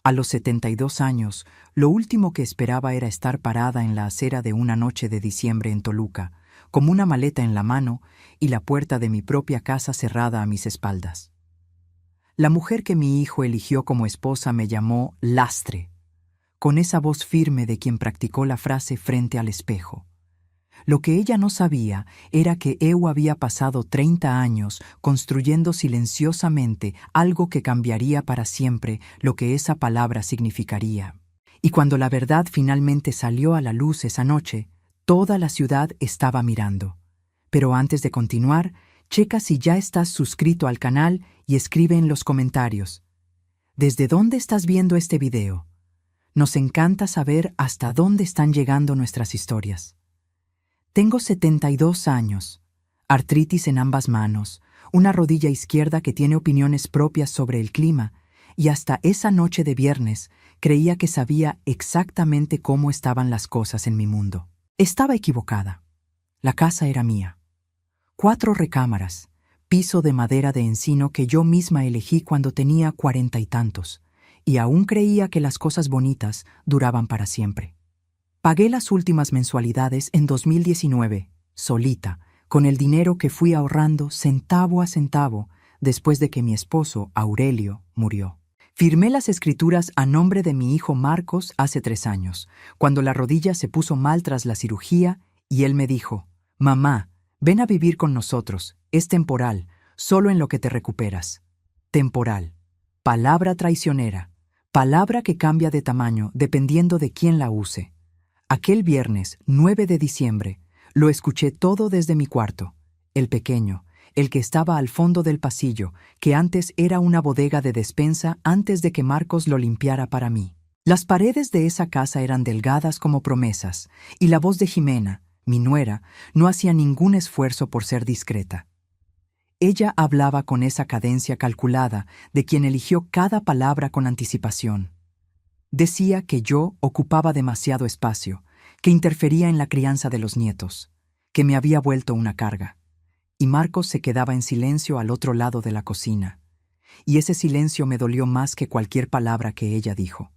A los 72 años, lo último que esperaba era estar parada en la acera de una noche de diciembre en Toluca, con una maleta en la mano y la puerta de mi propia casa cerrada a mis espaldas. La mujer que mi hijo eligió como esposa me llamó lastre, con esa voz firme de quien practicó la frase frente al espejo. Lo que ella no sabía era que Eu había pasado 30 años construyendo silenciosamente algo que cambiaría para siempre lo que esa palabra significaría. Y cuando la verdad finalmente salió a la luz esa noche, toda la ciudad estaba mirando. Pero antes de continuar, checa si ya estás suscrito al canal y escribe en los comentarios: ¿desde dónde estás viendo este video? Nos encanta saber hasta dónde están llegando nuestras historias. Tengo 72 años, artritis en ambas manos, una rodilla izquierda que tiene opiniones propias sobre el clima, y hasta esa noche de viernes creía que sabía exactamente cómo estaban las cosas en mi mundo. Estaba equivocada. La casa era mía. 4 recámaras, piso de madera de encino que yo misma elegí cuando tenía 40 y tantos, y aún creía que las cosas bonitas duraban para siempre. Pagué las últimas mensualidades en 2019, solita, con el dinero que fui ahorrando centavo a centavo después de que mi esposo, Aurelio, murió. Firmé las escrituras a nombre de mi hijo Marcos hace 3 años, cuando la rodilla se puso mal tras la cirugía y él me dijo: «Mamá, ven a vivir con nosotros, es temporal, solo en lo que te recuperas». Temporal. Palabra traicionera. Palabra que cambia de tamaño dependiendo de quién la use. Aquel viernes, 9 de diciembre, lo escuché todo desde mi cuarto, el pequeño, el que estaba al fondo del pasillo, que antes era una bodega de despensa antes de que Marcos lo limpiara para mí. Las paredes de esa casa eran delgadas como promesas, y la voz de Jimena, mi nuera, no hacía ningún esfuerzo por ser discreta. Ella hablaba con esa cadencia calculada de quien eligió cada palabra con anticipación. Decía que yo ocupaba demasiado espacio, que interfería en la crianza de los nietos, que me había vuelto una carga. Y Marcos se quedaba en silencio al otro lado de la cocina. Y ese silencio me dolió más que cualquier palabra que ella dijo.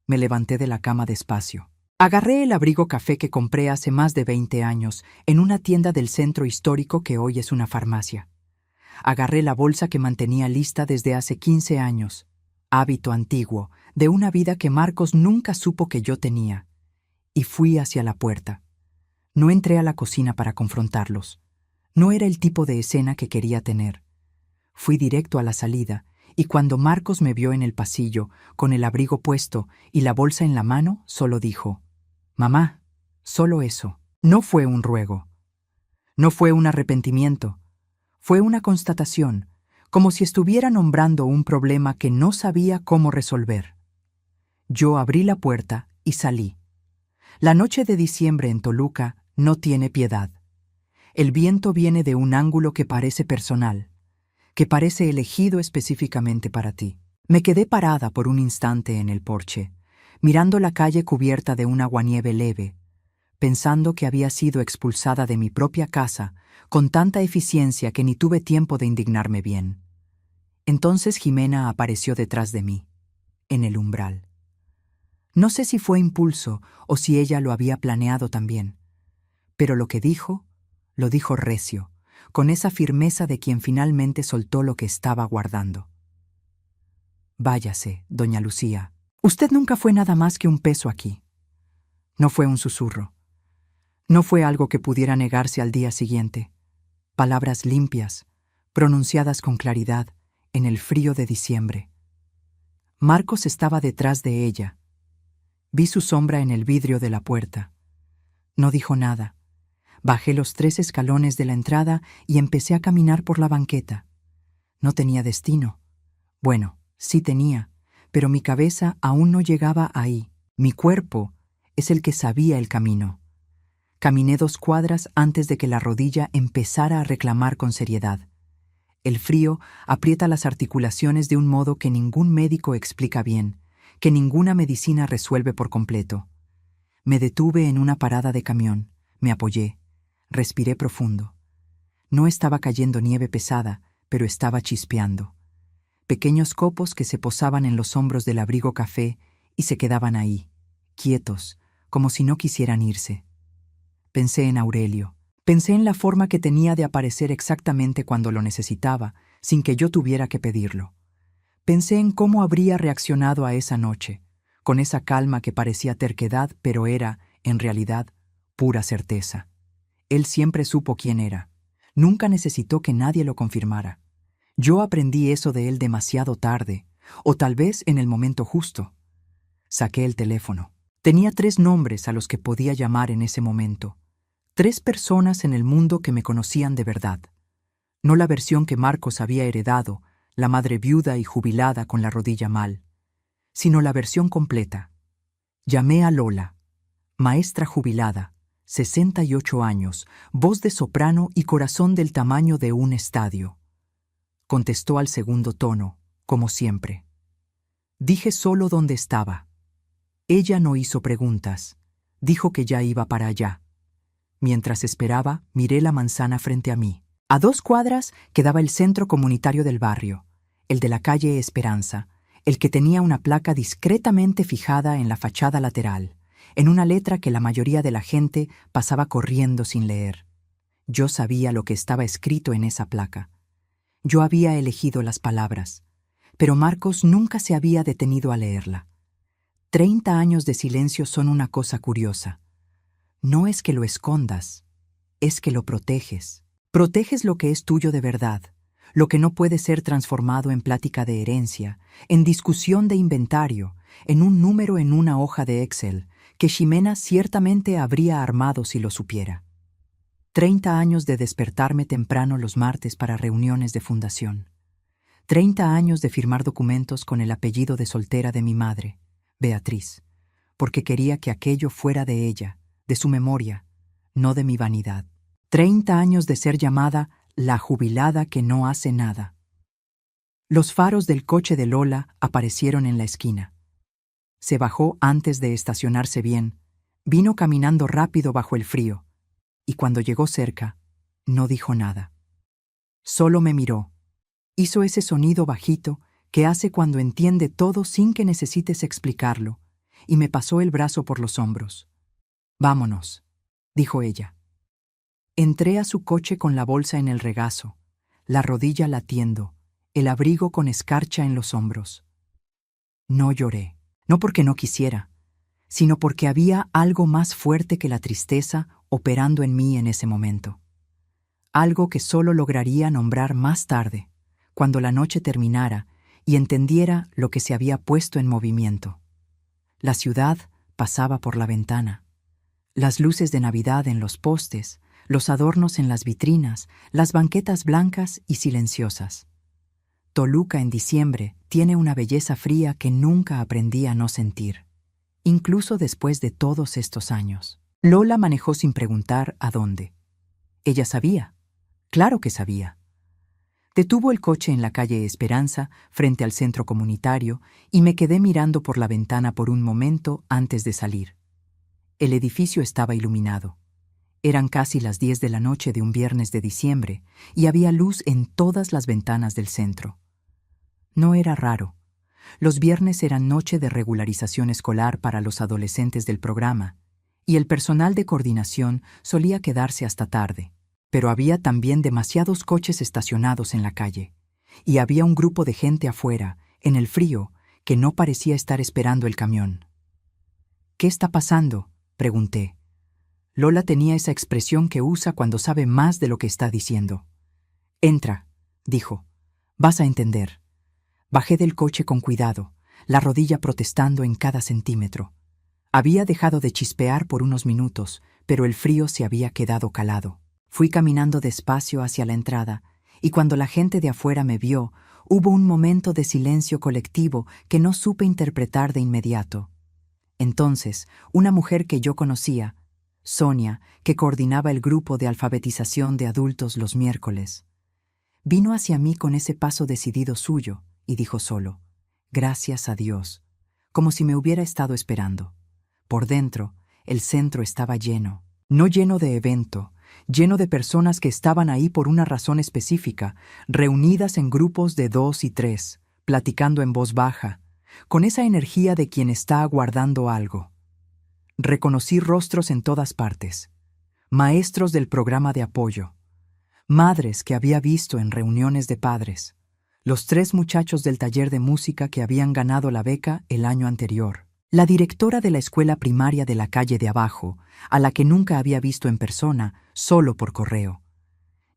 Me levanté de la cama despacio. Agarré el abrigo café que compré hace más de 20 años en una tienda del centro histórico que hoy es una farmacia. Agarré la bolsa que mantenía lista desde hace 15 años. Hábito antiguo, de una vida que Marcos nunca supo que yo tenía. Y fui hacia la puerta. No entré a la cocina para confrontarlos. No era el tipo de escena que quería tener. Fui directo a la salida, y cuando Marcos me vio en el pasillo, con el abrigo puesto y la bolsa en la mano, solo dijo: «Mamá, solo eso». No fue un ruego. No fue un arrepentimiento. Fue una constatación, como si estuviera nombrando un problema que no sabía cómo resolver. Yo abrí la puerta y salí. La noche de diciembre en Toluca no tiene piedad. El viento viene de un ángulo que parece personal, que parece elegido específicamente para ti. Me quedé parada por un instante en el porche, mirando la calle cubierta de un aguanieve leve, pensando que había sido expulsada de mi propia casa con tanta eficiencia que ni tuve tiempo de indignarme bien. Entonces Jimena apareció detrás de mí, en el umbral. No sé si fue impulso o si ella lo había planeado también, pero lo lo dijo recio, con esa firmeza de quien finalmente soltó lo que estaba guardando. «Váyase, doña Lucía. Usted nunca fue nada más que un peso aquí». No fue un susurro. No fue algo que pudiera negarse al día siguiente. Palabras limpias, pronunciadas con claridad, en el frío de diciembre. Marcos estaba detrás de ella. Vi su sombra en el vidrio de la puerta. No dijo nada. Bajé los 3 escalones de la entrada y empecé a caminar por la banqueta. No tenía destino. Bueno, sí tenía, pero mi cabeza aún no llegaba ahí. Mi cuerpo es el que sabía el camino. Caminé 2 cuadras antes de que la rodilla empezara a reclamar con seriedad. El frío aprieta las articulaciones de un modo que ningún médico explica bien, que ninguna medicina resuelve por completo. Me detuve en una parada de camión, me apoyé, respiré profundo. No estaba cayendo nieve pesada, pero estaba chispeando. pequeños copos que se posaban en los hombros del abrigo café y se quedaban ahí, quietos, como si no quisieran irse. Pensé en Aurelio. Pensé en la forma que tenía de aparecer exactamente cuando lo necesitaba, sin que yo tuviera que pedirlo. Pensé en cómo habría reaccionado a esa noche, con esa calma que parecía terquedad, pero era, en realidad, pura certeza. Él siempre supo quién era. Nunca necesitó que nadie lo confirmara. Yo aprendí eso de él demasiado tarde, o tal vez en el momento justo. Saqué el teléfono. Tenía 3 nombres a los que podía llamar en ese momento. 3 personas en el mundo que me conocían de verdad. No la versión que Marcos había heredado, la madre viuda y jubilada con la rodilla mal, sino la versión completa. Llamé a Lola, maestra jubilada, 68 años, voz de soprano y corazón del tamaño de un estadio. Contestó al segundo tono, como siempre. Dije solo dónde estaba. Ella no hizo preguntas. Dijo que ya iba para allá. Mientras esperaba, miré la manzana frente a mí. A 2 cuadras quedaba el centro comunitario del barrio, el de la calle Esperanza, el que tenía una placa discretamente fijada en la fachada lateral, en una letra que la mayoría de la gente pasaba corriendo sin leer. Yo sabía lo que estaba escrito en esa placa. Yo había elegido las palabras, pero Marcos nunca se había detenido a leerla. 30 años de silencio son una cosa curiosa. No es que lo escondas, es que lo proteges. Proteges lo que es tuyo de verdad, lo que no puede ser transformado en plática de herencia, en discusión de inventario, en un número en una hoja de Excel, que Ximena ciertamente habría armado si lo supiera. 30 años de despertarme temprano los martes para reuniones de fundación. 30 años de firmar documentos con el apellido de soltera de mi madre, Beatriz, porque quería que aquello fuera de ella, de su memoria, no de mi vanidad. 30 años de ser llamada la jubilada que no hace nada. Los faros del coche de Lola aparecieron en la esquina. Se bajó antes de estacionarse bien, vino caminando rápido bajo el frío, y cuando llegó cerca, no dijo nada. Solo me miró. Hizo ese sonido bajito que hace cuando entiende todo sin que necesites explicarlo, y me pasó el brazo por los hombros. «Vámonos», dijo ella. Entré a su coche con la bolsa en el regazo, la rodilla latiendo, el abrigo con escarcha en los hombros. No lloré, no porque no quisiera, sino porque había algo más fuerte que la tristeza operando en mí en ese momento. Algo que solo lograría nombrar más tarde, cuando la noche terminara y entendiera lo que se había puesto en movimiento. La ciudad pasaba por la ventana. Las luces de Navidad en los postes, los adornos en las vitrinas, las banquetas blancas y silenciosas. Toluca en diciembre tiene una belleza fría que nunca aprendí a no sentir, incluso después de todos estos años. Lola manejó sin preguntar a dónde. Ella sabía, claro que sabía. Detuvo el coche en la calle Esperanza, frente al centro comunitario, y me quedé mirando por la ventana por un momento antes de salir. El edificio estaba iluminado. Eran casi las 10 de la noche de un viernes de diciembre y había luz en todas las ventanas del centro. No era raro. Los viernes eran noche de regularización escolar para los adolescentes del programa y el personal de coordinación solía quedarse hasta tarde. Pero había también demasiados coches estacionados en la calle y había un grupo de gente afuera, en el frío, que no parecía estar esperando el camión. «¿Qué está pasando?», pregunté. Lola tenía esa expresión que usa cuando sabe más de lo que está diciendo. «Entra», dijo. «Vas a entender». Bajé del coche con cuidado, la rodilla protestando en cada centímetro. Había dejado de chispear por unos minutos, pero el frío se había quedado calado. Fui caminando despacio hacia la entrada, y cuando la gente de afuera me vio, hubo un momento de silencio colectivo que no supe interpretar de inmediato. Entonces, una mujer que yo conocía, Sonia, que coordinaba el grupo de alfabetización de adultos los miércoles, vino hacia mí con ese paso decidido suyo y dijo solo, «Gracias a Dios», como si me hubiera estado esperando. Por dentro, el centro estaba lleno, no lleno de evento, lleno de personas que estaban ahí por una razón específica, reunidas en grupos de 2 y 3, platicando en voz baja, con esa energía de quien está aguardando algo. Reconocí rostros en todas partes, maestros del programa de apoyo, madres que había visto en reuniones de padres, los 3 muchachos del taller de música que habían ganado la beca el año anterior, la directora de la escuela primaria de la calle de abajo, a la que nunca había visto en persona, solo por correo.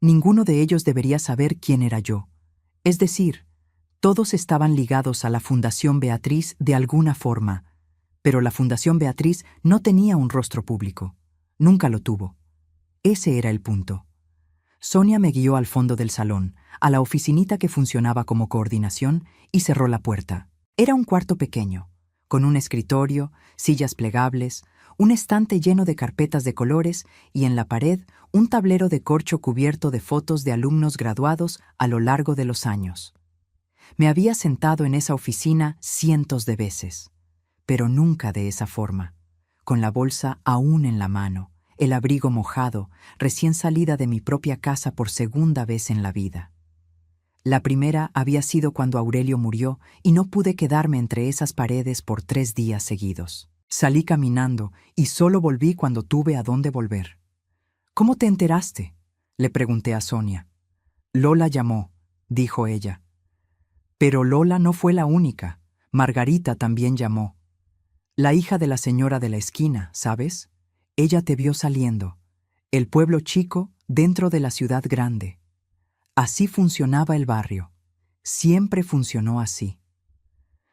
Ninguno de ellos debería saber quién era yo. Es decir, todos estaban ligados a la Fundación Beatriz de alguna forma, pero la Fundación Beatriz no tenía un rostro público. Nunca lo tuvo. Ese era el punto. Sonia me guió al fondo del salón, a la oficinita que funcionaba como coordinación, y cerró la puerta. Era un cuarto pequeño, con un escritorio, sillas plegables, un estante lleno de carpetas de colores y en la pared un tablero de corcho cubierto de fotos de alumnos graduados a lo largo de los años. Me había sentado en esa oficina cientos de veces, pero nunca de esa forma, con la bolsa aún en la mano, el abrigo mojado, recién salida de mi propia casa por segunda vez en la vida. La primera había sido cuando Aurelio murió y no pude quedarme entre esas paredes por 3 días seguidos. Salí caminando y solo volví cuando tuve a dónde volver. ¿Cómo te enteraste?, le pregunté a Sonia. Lola llamó, dijo ella. Pero Lola no fue la única. Margarita también llamó. La hija de la señora de la esquina, ¿sabes? Ella te vio saliendo. El pueblo chico dentro de la ciudad grande. Así funcionaba el barrio. Siempre funcionó así.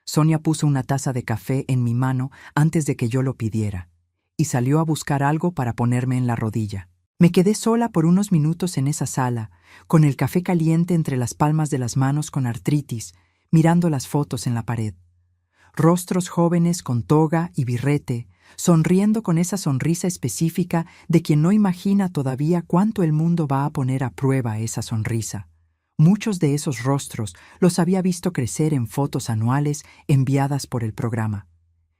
Sonia puso una taza de café en mi mano antes de que yo lo pidiera, y salió a buscar algo para ponerme en la rodilla. Me quedé sola por unos minutos en esa sala, con el café caliente entre las palmas de las manos con artritis, mirando las fotos en la pared. Rostros jóvenes con toga y birrete, sonriendo con esa sonrisa específica de quien no imagina todavía cuánto el mundo va a poner a prueba esa sonrisa. Muchos de esos rostros los había visto crecer en fotos anuales enviadas por el programa.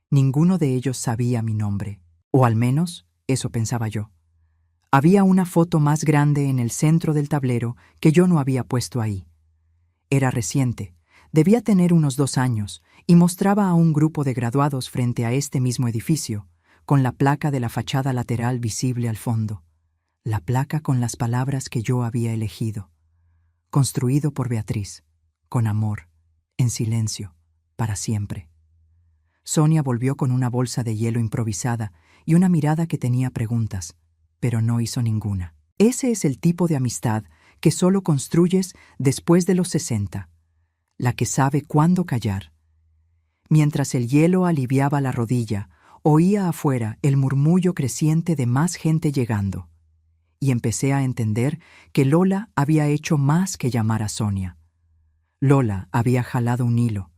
Ninguno de ellos sabía mi nombre, o al menos eso pensaba yo. Había una foto más grande en el centro del tablero que yo no había puesto ahí. Era reciente, debía tener unos 2 años, y mostraba a un grupo de graduados frente a este mismo edificio, con la placa de la fachada lateral visible al fondo. La placa con las palabras que yo había elegido. Construido por Beatriz, con amor, en silencio, para siempre. Sonia volvió con una bolsa de hielo improvisada y una mirada que tenía preguntas, pero no hizo ninguna. Ese es el tipo de amistad que solo construyes después de los 60, la que sabe cuándo callar. Mientras el hielo aliviaba la rodilla, oía afuera el murmullo creciente de más gente llegando, y empecé a entender que Lola había hecho más que llamar a Sonia. Lola había jalado un hilo,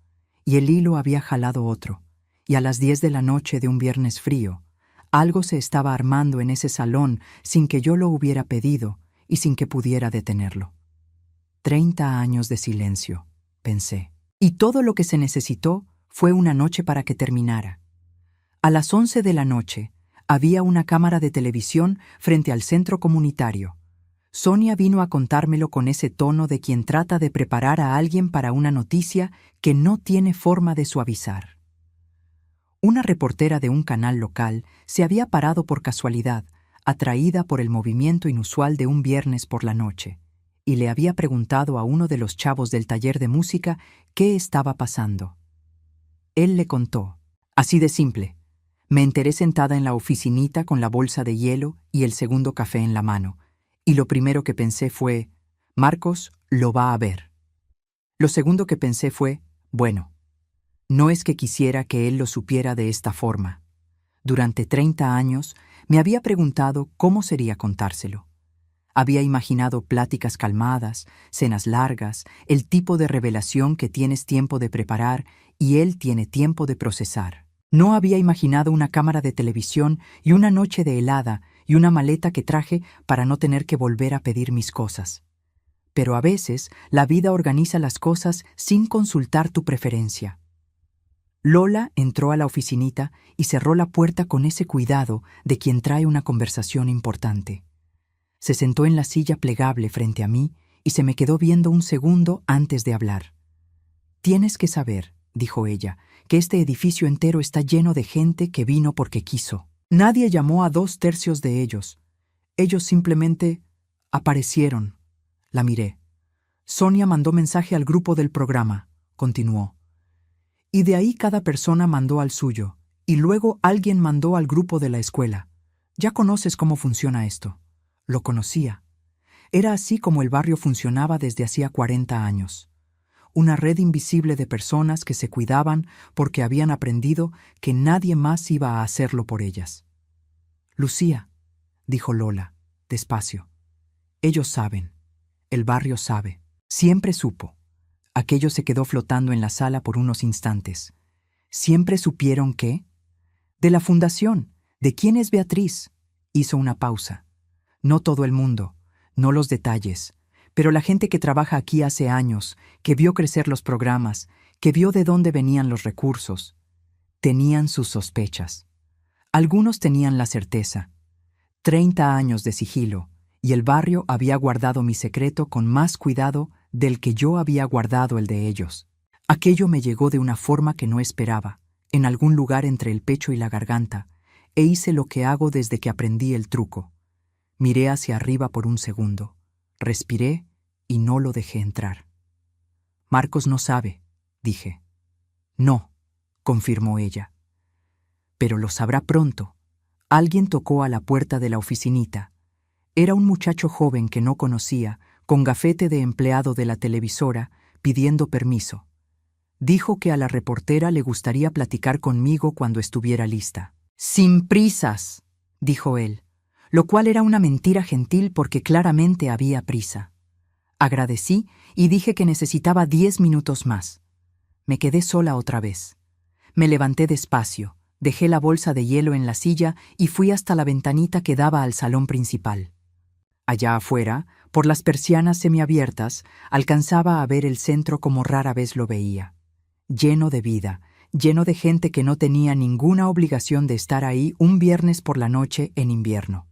y el hilo había jalado otro, y a las 10 de la noche de un viernes frío, algo se estaba armando en ese salón sin que yo lo hubiera pedido y sin que pudiera detenerlo. 30 años de silencio, pensé, y todo lo que se necesitó fue una noche para que terminara. A las 11 de la noche había una cámara de televisión frente al centro comunitario. Sonia vino a contármelo con ese tono de quien trata de preparar a alguien para una noticia que no tiene forma de suavizar. Una reportera de un canal local se había parado por casualidad, atraída por el movimiento inusual de un viernes por la noche, y le había preguntado a uno de los chavos del taller de música qué estaba pasando. Él le contó, así de simple. Me enteré sentada en la oficinita con la bolsa de hielo y el segundo café en la mano, y lo primero que pensé fue, Marcos lo va a ver. Lo segundo que pensé fue, bueno, no es que quisiera que él lo supiera de esta forma. Durante 30 años me había preguntado cómo sería contárselo. Había imaginado pláticas calmadas, cenas largas, el tipo de revelación que tienes tiempo de preparar y él tiene tiempo de procesar. No había imaginado una cámara de televisión y una noche de helada y una maleta que traje para no tener que volver a pedir mis cosas. Pero a veces la vida organiza las cosas sin consultar tu preferencia. Lola entró a la oficinita y cerró la puerta con ese cuidado de quien trae una conversación importante. Se sentó en la silla plegable frente a mí y se me quedó viendo un segundo antes de hablar. Tienes que saber, dijo ella, que este edificio entero está lleno de gente que vino porque quiso. Nadie llamó a 2/3 de ellos. Ellos simplemente aparecieron. La miré. Sonia mandó mensaje al grupo del programa, continuó. Y de ahí cada persona mandó al suyo, y luego alguien mandó al grupo de la escuela. Ya conoces cómo funciona esto. Lo conocía. Era así como el barrio funcionaba desde hacía 40 años. Una red invisible de personas que se cuidaban porque habían aprendido que nadie más iba a hacerlo por ellas. Lucía, dijo Lola, despacio. Ellos saben. El barrio sabe. Siempre supo. Aquello se quedó flotando en la sala por unos instantes. ¿Siempre supieron qué? De la fundación. ¿De quién es Beatriz? Hizo una pausa. No todo el mundo, no los detalles, pero la gente que trabaja aquí hace años, que vio crecer los programas, que vio de dónde venían los recursos, tenían sus sospechas. Algunos tenían la certeza. 30 años de sigilo, y el barrio había guardado mi secreto con más cuidado del que yo había guardado el de ellos. Aquello me llegó de una forma que no esperaba, en algún lugar entre el pecho y la garganta, e hice lo que hago desde que aprendí el truco. Miré hacia arriba por un segundo, respiré y no lo dejé entrar. Marcos no sabe, dije. No, confirmó ella. Pero lo sabrá pronto. Alguien tocó a la puerta de la oficinita. Era un muchacho joven que no conocía, con gafete de empleado de la televisora, pidiendo permiso. Dijo que a la reportera le gustaría platicar conmigo cuando estuviera lista. Sin prisas, dijo él, lo cual era una mentira gentil porque claramente había prisa. Agradecí y dije que necesitaba 10 minutos más. Me quedé sola otra vez. Me levanté despacio, dejé la bolsa de hielo en la silla y fui hasta la ventanita que daba al salón principal. Allá afuera, por las persianas semiabiertas, alcanzaba a ver el centro como rara vez lo veía. Lleno de vida, lleno de gente que no tenía ninguna obligación de estar ahí un viernes por la noche en invierno.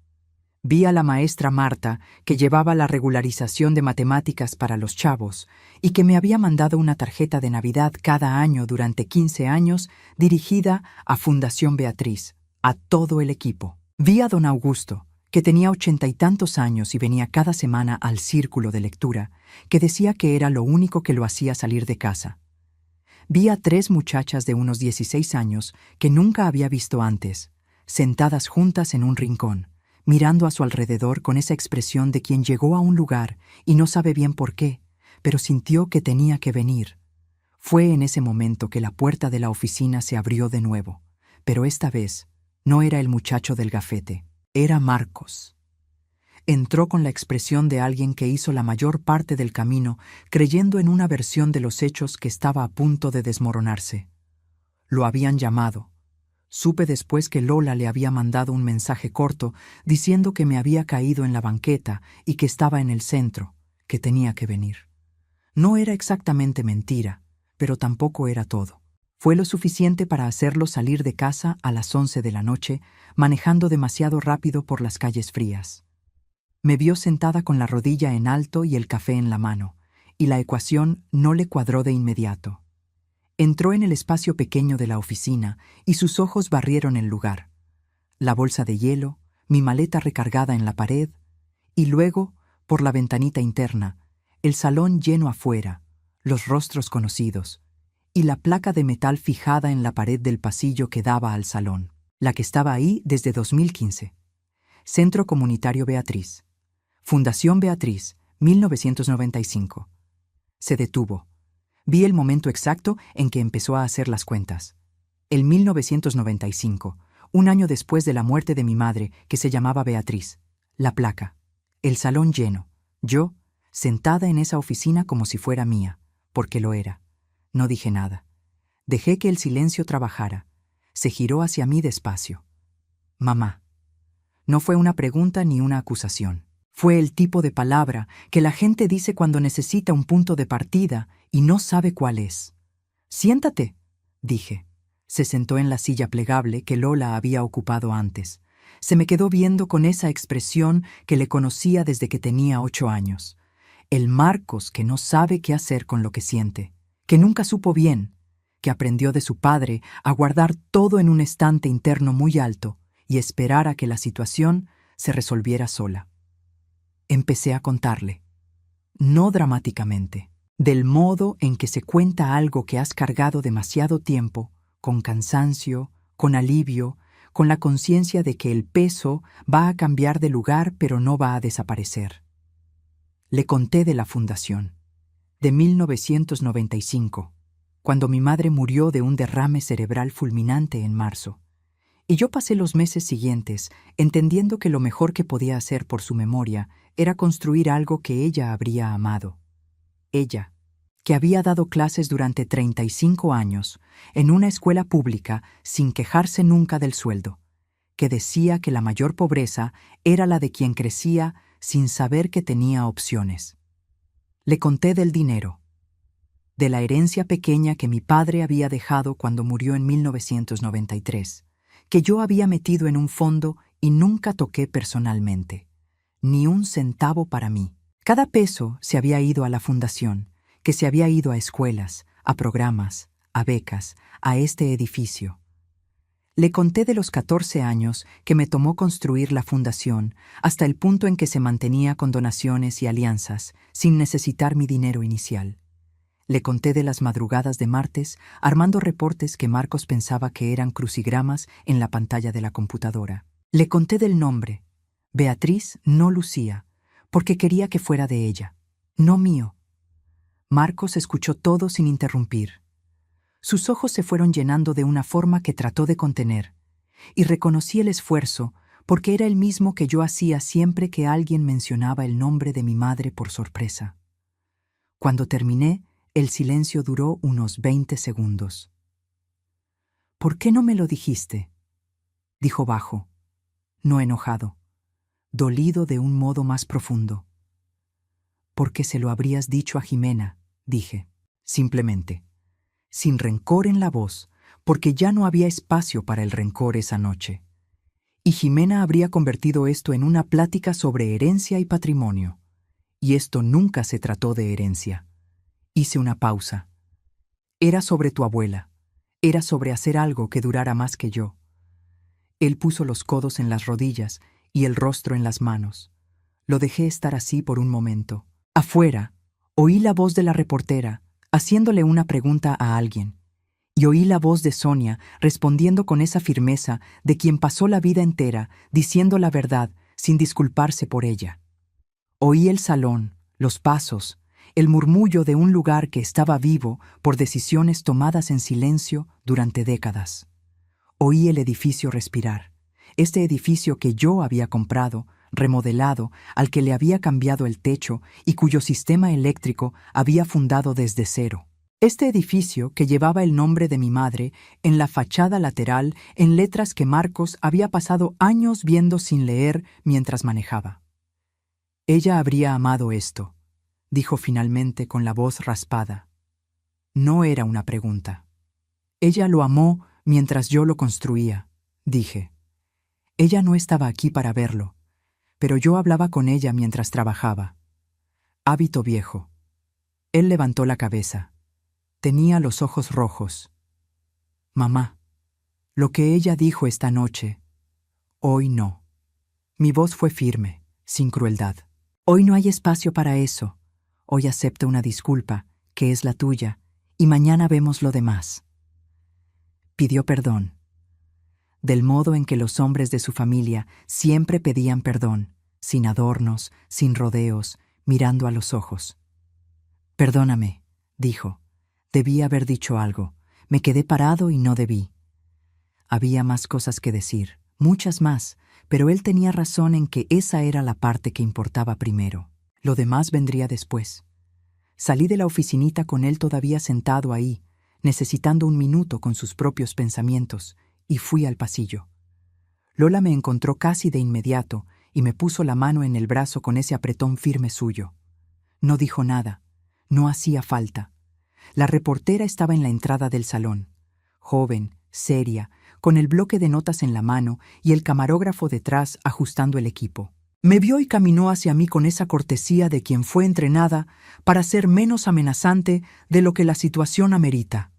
Vi a la maestra Marta, que llevaba la regularización de matemáticas para los chavos y que me había mandado una tarjeta de Navidad cada año durante 15 años dirigida a Fundación Beatriz, a todo el equipo. Vi a don Augusto, que tenía 80 y tantos años y venía cada semana al círculo de lectura, que decía que era lo único que lo hacía salir de casa. Vi a 3 muchachas de unos 16 años que nunca había visto antes, sentadas juntas en un rincón, mirando a su alrededor con esa expresión de quien llegó a un lugar y no sabe bien por qué, pero sintió que tenía que venir. Fue en ese momento que la puerta de la oficina se abrió de nuevo, pero esta vez no era el muchacho del gafete, era Marcos. Entró con la expresión de alguien que hizo la mayor parte del camino creyendo en una versión de los hechos que estaba a punto de desmoronarse. Lo habían llamado. Supe después que Lola le había mandado un mensaje corto diciendo que me había caído en la banqueta y que estaba en el centro, que tenía que venir. No era exactamente mentira, pero tampoco era todo. Fue lo suficiente para hacerlo salir de casa a las 11 de la noche, manejando demasiado rápido por las calles frías. Me vio sentada con la rodilla en alto y el café en la mano, y la ecuación no le cuadró de inmediato. Entró en el espacio pequeño de la oficina y sus ojos barrieron el lugar. La bolsa de hielo, mi maleta recargada en la pared, y luego, por la ventanita interna, el salón lleno afuera, los rostros conocidos, y la placa de metal fijada en la pared del pasillo que daba al salón, la que estaba ahí desde 2015. Centro Comunitario Beatriz. Fundación Beatriz, 1995. Se detuvo. Vi el momento exacto en que empezó a hacer las cuentas. El 1995, un año después de la muerte de mi madre, que se llamaba Beatriz. La placa. El salón lleno. Yo, sentada en esa oficina como si fuera mía, porque lo era. No dije nada. Dejé que el silencio trabajara. Se giró hacia mí despacio. Mamá. No fue una pregunta ni una acusación. Fue el tipo de palabra que la gente dice cuando necesita un punto de partida y no sabe cuál es. «Siéntate», dije. Se sentó en la silla plegable que Lola había ocupado antes. Se me quedó viendo con esa expresión que le conocía desde que tenía 8 años. El Marcos que no sabe qué hacer con lo que siente, que nunca supo bien, que aprendió de su padre a guardar todo en un estante interno muy alto y esperar a que la situación se resolviera sola. Empecé a contarle, no dramáticamente, del modo en que se cuenta algo que has cargado demasiado tiempo, con cansancio, con alivio, con la conciencia de que el peso va a cambiar de lugar pero no va a desaparecer. Le conté de la fundación, de 1995, cuando mi madre murió de un derrame cerebral fulminante en marzo, y yo pasé los meses siguientes entendiendo que lo mejor que podía hacer por su memoria era construir algo que ella habría amado. Ella, que había dado clases durante 35 años en una escuela pública sin quejarse nunca del sueldo, que decía que la mayor pobreza era la de quien crecía sin saber que tenía opciones. Le conté del dinero, de la herencia pequeña que mi padre había dejado cuando murió en 1993, que yo había metido en un fondo y nunca toqué personalmente. Ni un centavo para mí. Cada peso se había ido a la fundación, que se había ido a escuelas, a programas, a becas, a este edificio. Le conté de los 14 años que me tomó construir la fundación hasta el punto en que se mantenía con donaciones y alianzas, sin necesitar mi dinero inicial. Le conté de las madrugadas de martes, armando reportes que Marcos pensaba que eran crucigramas en la pantalla de la computadora. Le conté del nombre, Beatriz, no Lucía, porque quería que fuera de ella, no mío. Marcos escuchó todo sin interrumpir. Sus ojos se fueron llenando de una forma que trató de contener, y reconocí el esfuerzo porque era el mismo que yo hacía siempre que alguien mencionaba el nombre de mi madre por sorpresa. Cuando terminé, el silencio duró unos 20 segundos. «¿Por qué no me lo dijiste?», dijo bajo, no enojado, dolido de un modo más profundo. «Porque se lo habrías dicho a Jimena», dije, simplemente, sin rencor en la voz, porque ya no había espacio para el rencor esa noche. Y Jimena habría convertido esto en una plática sobre herencia y patrimonio. Y esto nunca se trató de herencia. Hice una pausa. Era sobre tu abuela. Era sobre hacer algo que durara más que yo. Él puso los codos en las rodillas y el rostro en las manos. Lo dejé estar así por un momento. Afuera, oí la voz de la reportera, haciéndole una pregunta a alguien. Y oí la voz de Sonia respondiendo con esa firmeza de quien pasó la vida entera diciendo la verdad sin disculparse por ella. Oí el salón, los pasos, el murmullo de un lugar que estaba vivo por decisiones tomadas en silencio durante décadas. Oí el edificio respirar, este edificio que yo había comprado, remodelado, al que le había cambiado el techo y cuyo sistema eléctrico había fundado desde cero. Este edificio que llevaba el nombre de mi madre en la fachada lateral en letras que Marcos había pasado años viendo sin leer mientras manejaba. Ella habría amado esto, dijo finalmente con la voz raspada. No era una pregunta. Ella lo amó mientras yo lo construía, dije. Ella no estaba aquí para verlo, pero yo hablaba con ella mientras trabajaba. Hábito viejo. Él levantó la cabeza. Tenía los ojos rojos. Mamá, lo que ella dijo esta noche, hoy no. Mi voz fue firme, sin crueldad. Hoy no hay espacio para eso. Hoy acepto una disculpa, que es la tuya, y mañana vemos lo demás. Pidió perdón. Del modo en que los hombres de su familia siempre pedían perdón, sin adornos, sin rodeos, mirando a los ojos. Perdóname, dijo. Debí haber dicho algo. Me quedé parado y no debí. Había más cosas que decir, muchas más, pero él tenía razón en que esa era la parte que importaba primero. Lo demás vendría después. Salí de la oficinita con él todavía sentado ahí, necesitando un minuto con sus propios pensamientos, y fui al pasillo. Lola me encontró casi de inmediato y me puso la mano en el brazo con ese apretón firme suyo. No dijo nada. No hacía falta. La reportera estaba en la entrada del salón, joven, seria, con el bloque de notas en la mano y el camarógrafo detrás ajustando el equipo. Me vio y caminó hacia mí con esa cortesía de quien fue entrenada para ser menos amenazante de lo que la situación amerita.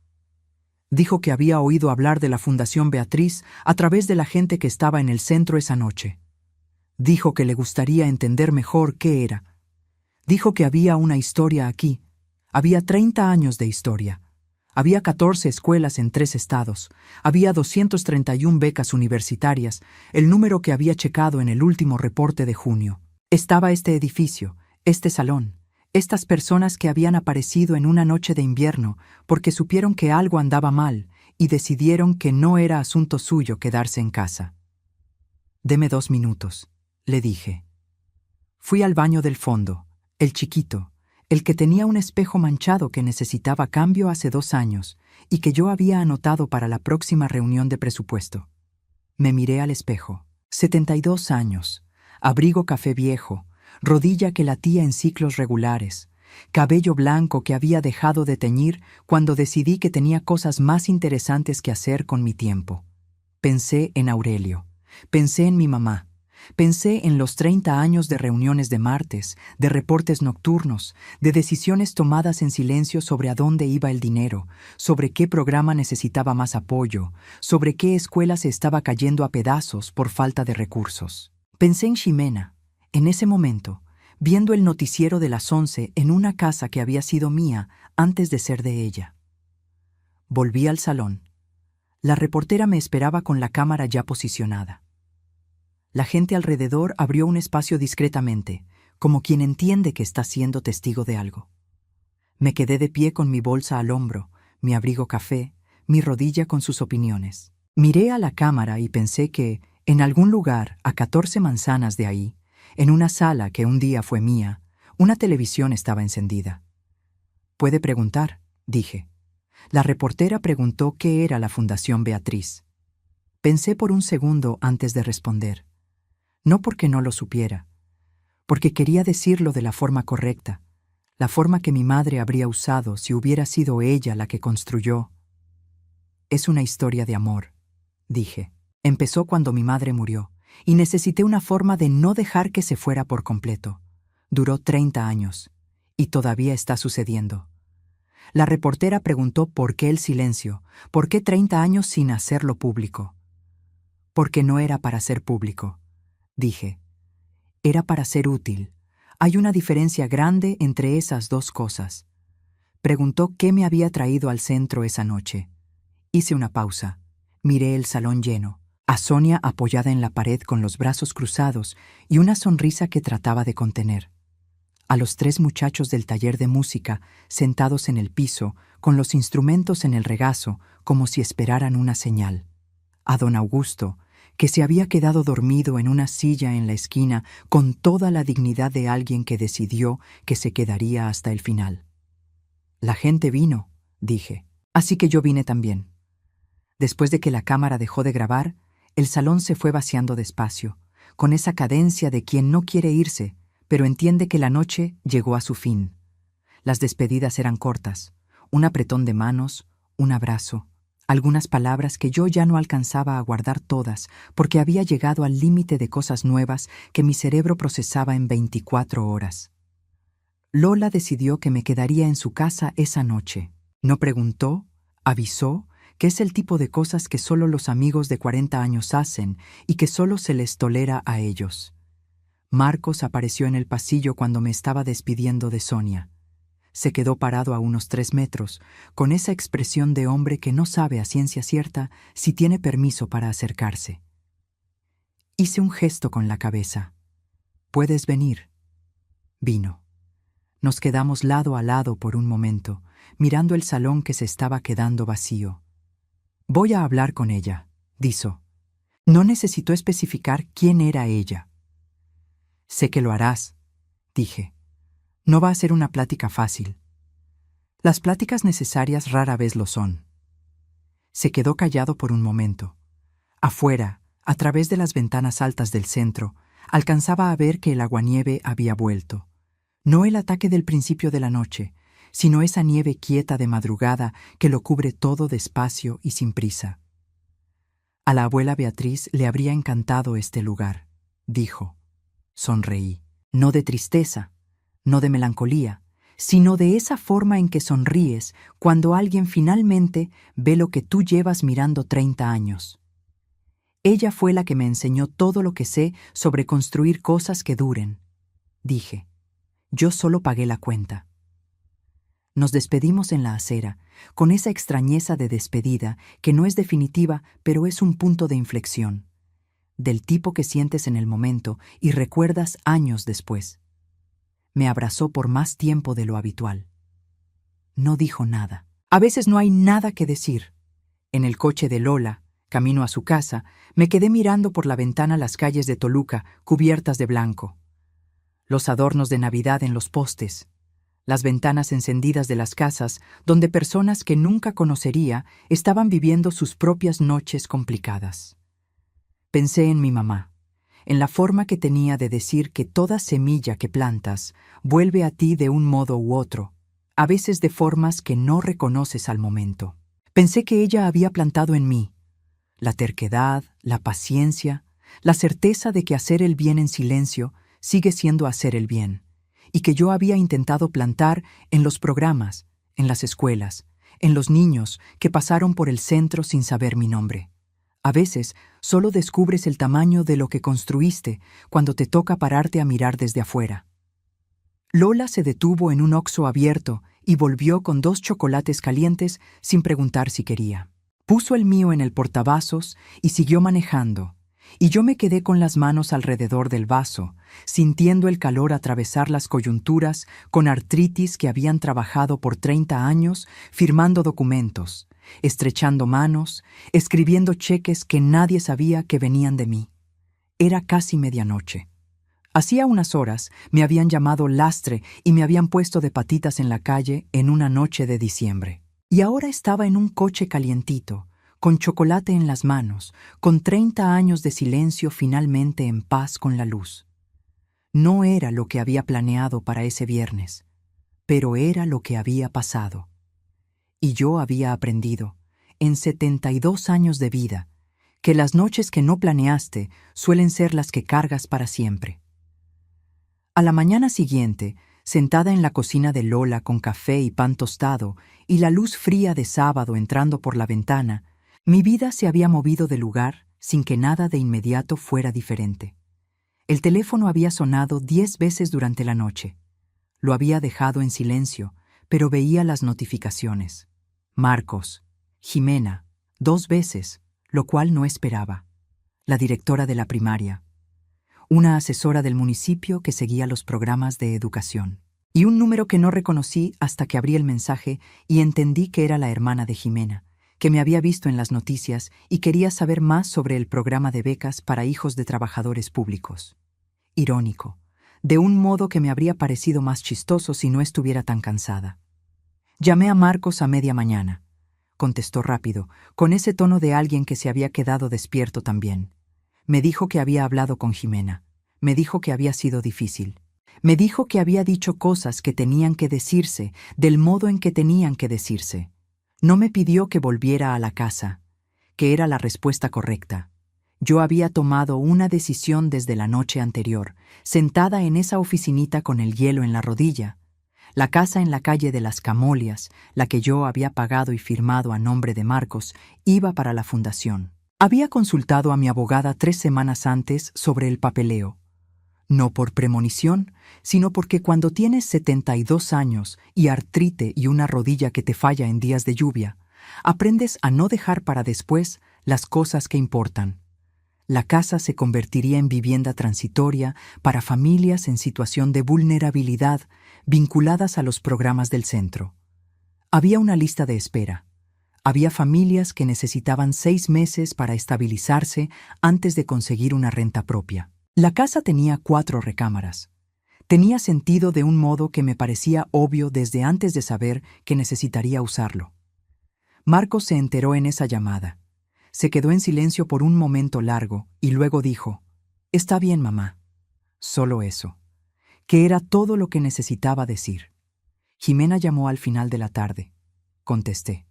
Dijo que había oído hablar de la Fundación Beatriz a través de la gente que estaba en el centro esa noche. Dijo que le gustaría entender mejor qué era. Dijo que había una historia aquí. Había 30 años de historia. Había 14 escuelas en 3 estados. Había 231 becas universitarias, el número que había checado en el último reporte de junio. Estaba este edificio, este salón, estas personas que habían aparecido en una noche de invierno porque supieron que algo andaba mal y decidieron que no era asunto suyo quedarse en casa. «Deme 2 minutos», le dije. Fui al baño del fondo, el chiquito, el que tenía un espejo manchado que necesitaba cambio hace 2 años y que yo había anotado para la próxima reunión de presupuesto. Me miré al espejo. 72 años, abrigo café viejo, rodilla que latía en ciclos regulares, cabello blanco que había dejado de teñir cuando decidí que tenía cosas más interesantes que hacer con mi tiempo. Pensé en Aurelio, pensé en mi mamá. Pensé en los 30 años de reuniones de martes, de reportes nocturnos, de decisiones tomadas en silencio sobre a dónde iba el dinero, sobre qué programa necesitaba más apoyo, sobre qué escuela se estaba cayendo a pedazos por falta de recursos. Pensé en Ximena, en ese momento, viendo el noticiero de las 11 en una casa que había sido mía antes de ser de ella. Volví al salón. La reportera me esperaba con la cámara ya posicionada. La gente alrededor abrió un espacio discretamente, como quien entiende que está siendo testigo de algo. Me quedé de pie con mi bolsa al hombro, mi abrigo café, mi rodilla con sus opiniones. Miré a la cámara y pensé que, en algún lugar, a 14 manzanas de ahí, en una sala que un día fue mía, una televisión estaba encendida. «Puede preguntar», dije. La reportera preguntó qué era la Fundación Beatriz. Pensé por un segundo antes de responder. No porque no lo supiera, porque quería decirlo de la forma correcta, la forma que mi madre habría usado si hubiera sido ella la que construyó. «Es una historia de amor», dije. «Empezó cuando mi madre murió, y necesité una forma de no dejar que se fuera por completo. Duró 30 años, y todavía está sucediendo». La reportera preguntó por qué el silencio, por qué 30 años sin hacerlo público. «Porque no era para ser público», dije. «Era para ser útil. Hay una diferencia grande entre esas dos cosas». Preguntó qué me había traído al centro esa noche. Hice una pausa. Miré el salón lleno, a Sonia apoyada en la pared con los brazos cruzados y una sonrisa que trataba de contener. A los 3 muchachos del taller de música sentados en el piso, con los instrumentos en el regazo, como si esperaran una señal. A don Augusto, que se había quedado dormido en una silla en la esquina con toda la dignidad de alguien que decidió que se quedaría hasta el final. «La gente vino», dije, «así que yo vine también». Después de que la cámara dejó de grabar, el salón se fue vaciando despacio, con esa cadencia de quien no quiere irse, pero entiende que la noche llegó a su fin. Las despedidas eran cortas, un apretón de manos, un abrazo, algunas palabras que yo ya no alcanzaba a guardar todas porque había llegado al límite de cosas nuevas que mi cerebro procesaba en 24 horas. Lola decidió que me quedaría en su casa esa noche. No preguntó, avisó, que es el tipo de cosas que solo los amigos de 40 años hacen y que solo se les tolera a ellos. Marcos apareció en el pasillo cuando me estaba despidiendo de Sonia. Se quedó parado a unos 3 metros, con esa expresión de hombre que no sabe a ciencia cierta si tiene permiso para acercarse. Hice un gesto con la cabeza. «¿Puedes venir?» Vino. Nos quedamos lado a lado por un momento, mirando el salón que se estaba quedando vacío. «Voy a hablar con ella», dijo. No necesitó especificar quién era ella. «Sé que lo harás», dije. «No va a ser una plática fácil». Las pláticas necesarias rara vez lo son. Se quedó callado por un momento. Afuera, a través de las ventanas altas del centro, alcanzaba a ver que el aguanieve había vuelto. No el ataque del principio de la noche, sino esa nieve quieta de madrugada que lo cubre todo despacio y sin prisa. A la abuela Beatriz le habría encantado este lugar, dijo. Sonreí. No de tristeza, no de melancolía, sino de esa forma en que sonríes cuando alguien finalmente ve lo que tú llevas mirando 30 años. Ella fue la que me enseñó todo lo que sé sobre construir cosas que duren. Dije, yo solo pagué la cuenta. Nos despedimos en la acera, con esa extrañeza de despedida que no es definitiva, pero es un punto de inflexión, del tipo que sientes en el momento y recuerdas años después. Me abrazó por más tiempo de lo habitual. No dijo nada. A veces no hay nada que decir. En el coche de Lola, camino a su casa, me quedé mirando por la ventana las calles de Toluca cubiertas de blanco. Los adornos de Navidad en los postes, las ventanas encendidas de las casas donde personas que nunca conocería estaban viviendo sus propias noches complicadas. Pensé en mi mamá, en la forma que tenía de decir que toda semilla que plantas vuelve a ti de un modo u otro, a veces de formas que no reconoces al momento. Pensé que ella había plantado en mí la terquedad, la paciencia, la certeza de que hacer el bien en silencio sigue siendo hacer el bien, y que yo había intentado plantar en los programas, en las escuelas, en los niños que pasaron por el centro sin saber mi nombre. A veces solo descubres el tamaño de lo que construiste cuando te toca pararte a mirar desde afuera. Lola se detuvo en un Oxxo abierto y volvió con 2 chocolates calientes sin preguntar si quería. Puso el mío en el portavasos y siguió manejando, y yo me quedé con las manos alrededor del vaso, sintiendo el calor atravesar las coyunturas con artritis que habían trabajado por 30 años firmando documentos, estrechando manos, escribiendo cheques que nadie sabía que venían de mí. Era casi medianoche. Hacía unas horas me habían llamado lastre y me habían puesto de patitas en la calle en una noche de diciembre. Y ahora estaba en un coche calientito, con chocolate en las manos, con 30 años de silencio finalmente en paz con la luz. No era lo que había planeado para ese viernes, pero era lo que había pasado. Y yo había aprendido, en 72 años de vida, que las noches que no planeaste suelen ser las que cargas para siempre. A la mañana siguiente, sentada en la cocina de Lola con café y pan tostado y la luz fría de sábado entrando por la ventana, mi vida se había movido de lugar sin que nada de inmediato fuera diferente. El teléfono había sonado 10 veces durante la noche. Lo había dejado en silencio, pero veía las notificaciones. Marcos, Jimena, 2 veces, lo cual no esperaba. La directora de la primaria. Una asesora del municipio que seguía los programas de educación. Y un número que no reconocí hasta que abrí el mensaje y entendí que era la hermana de Jimena, que me había visto en las noticias y quería saber más sobre el programa de becas para hijos de trabajadores públicos. Irónico, de un modo que me habría parecido más chistoso si no estuviera tan cansada. Llamé a Marcos a media mañana. Contestó rápido, con ese tono de alguien que se había quedado despierto también. Me dijo que había hablado con Jimena. Me dijo que había sido difícil. Me dijo que había dicho cosas que tenían que decirse, del modo en que tenían que decirse. No me pidió que volviera a la casa, que era la respuesta correcta. Yo había tomado una decisión desde la noche anterior, sentada en esa oficinita con el hielo en la rodilla. La casa en la calle de las Camolias, la que yo había pagado y firmado a nombre de Marcos, iba para la fundación. Había consultado a mi abogada 3 semanas antes sobre el papeleo. No por premonición, sino porque cuando tienes 72 años y artrite y una rodilla que te falla en días de lluvia, aprendes a no dejar para después las cosas que importan. La casa se convertiría en vivienda transitoria para familias en situación de vulnerabilidad vinculadas a los programas del centro. Había una lista de espera. Había familias que necesitaban 6 meses para estabilizarse antes de conseguir una renta propia. La casa tenía 4 recámaras. Tenía sentido de un modo que me parecía obvio desde antes de saber que necesitaría usarlo. Marcos se enteró en esa llamada. Se quedó en silencio por un momento largo y luego dijo, «Está bien, mamá». Solo eso, que era todo lo que necesitaba decir. Jimena llamó al final de la tarde. Contesté.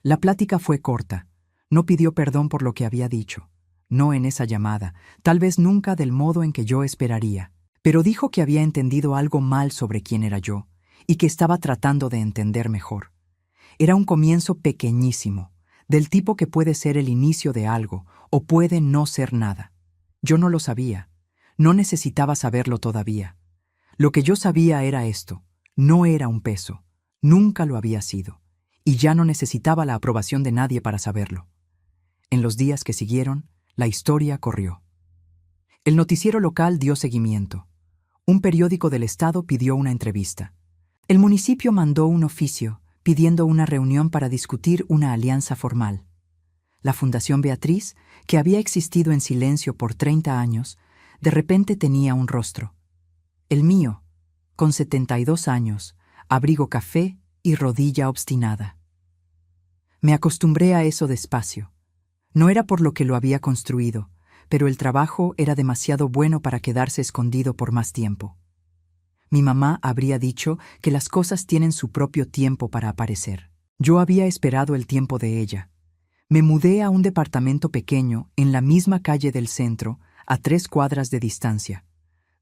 La plática fue corta. No pidió perdón por lo que había dicho. no en esa llamada, tal vez nunca del modo en que yo esperaría, pero dijo que había entendido algo mal sobre quién era yo y que estaba tratando de entender mejor. Era un comienzo pequeñísimo, del tipo que puede ser el inicio de algo o puede no ser nada. Yo no lo sabía, no necesitaba saberlo todavía. Lo que yo sabía era esto: no era un peso, nunca lo había sido, y ya no necesitaba la aprobación de nadie para saberlo. En los días que siguieron, la historia corrió. El noticiero local dio seguimiento. Un periódico del estado pidió una entrevista. El municipio mandó un oficio pidiendo una reunión para discutir una alianza formal. La Fundación Beatriz, que había existido en silencio por 30 años, de repente tenía un rostro. El mío, con 72 años, abrigo café y rodilla obstinada. Me acostumbré a eso despacio. No era por lo que lo había construido, pero el trabajo era demasiado bueno para quedarse escondido por más tiempo. Mi mamá habría dicho que las cosas tienen su propio tiempo para aparecer. Yo había esperado el tiempo de ella. Me mudé a un departamento pequeño en la misma calle del centro, a 3 cuadras de distancia.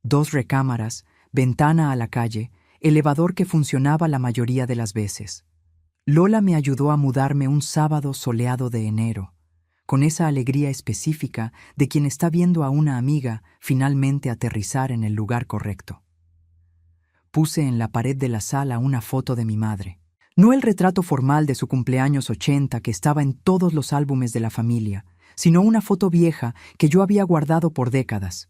2 recámaras, ventana a la calle, elevador que funcionaba la mayoría de las veces. Lola me ayudó a mudarme un sábado soleado de enero, con esa alegría específica de quien está viendo a una amiga finalmente aterrizar en el lugar correcto. Puse en la pared de la sala una foto de mi madre. No el retrato formal de su cumpleaños 80 que estaba en todos los álbumes de la familia, sino una foto vieja que yo había guardado por décadas.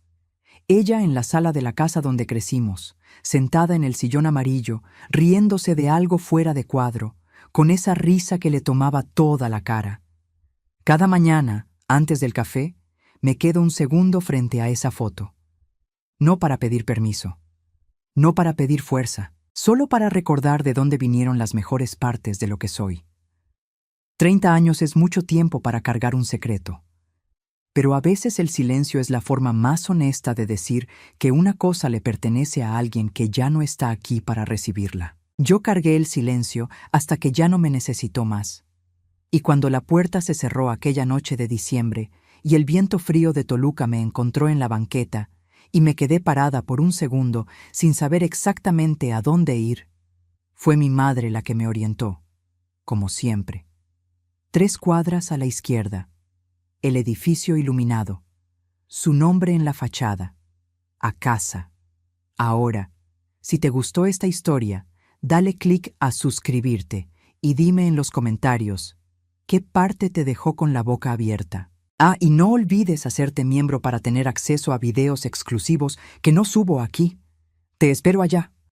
Ella en la sala de la casa donde crecimos, sentada en el sillón amarillo, riéndose de algo fuera de cuadro, con esa risa que le tomaba toda la cara. Cada mañana, antes del café, me quedo un segundo frente a esa foto. No para pedir permiso, no para pedir fuerza, solo para recordar de dónde vinieron las mejores partes de lo que soy. 30 años es mucho tiempo para cargar un secreto. Pero a veces el silencio es la forma más honesta de decir que una cosa le pertenece a alguien que ya no está aquí para recibirla. Yo cargué el silencio hasta que ya no me necesitó más. Y cuando la puerta se cerró aquella noche de diciembre y el viento frío de Toluca me encontró en la banqueta y me quedé parada por un segundo sin saber exactamente a dónde ir, fue mi madre la que me orientó, como siempre. 3 cuadras a la izquierda, el edificio iluminado, su nombre en la fachada, a casa. Ahora, si te gustó esta historia, dale clic a suscribirte y dime en los comentarios qué parte te dejó con la boca abierta. Y no olvides hacerte miembro para tener acceso a videos exclusivos que no subo aquí. Te espero allá.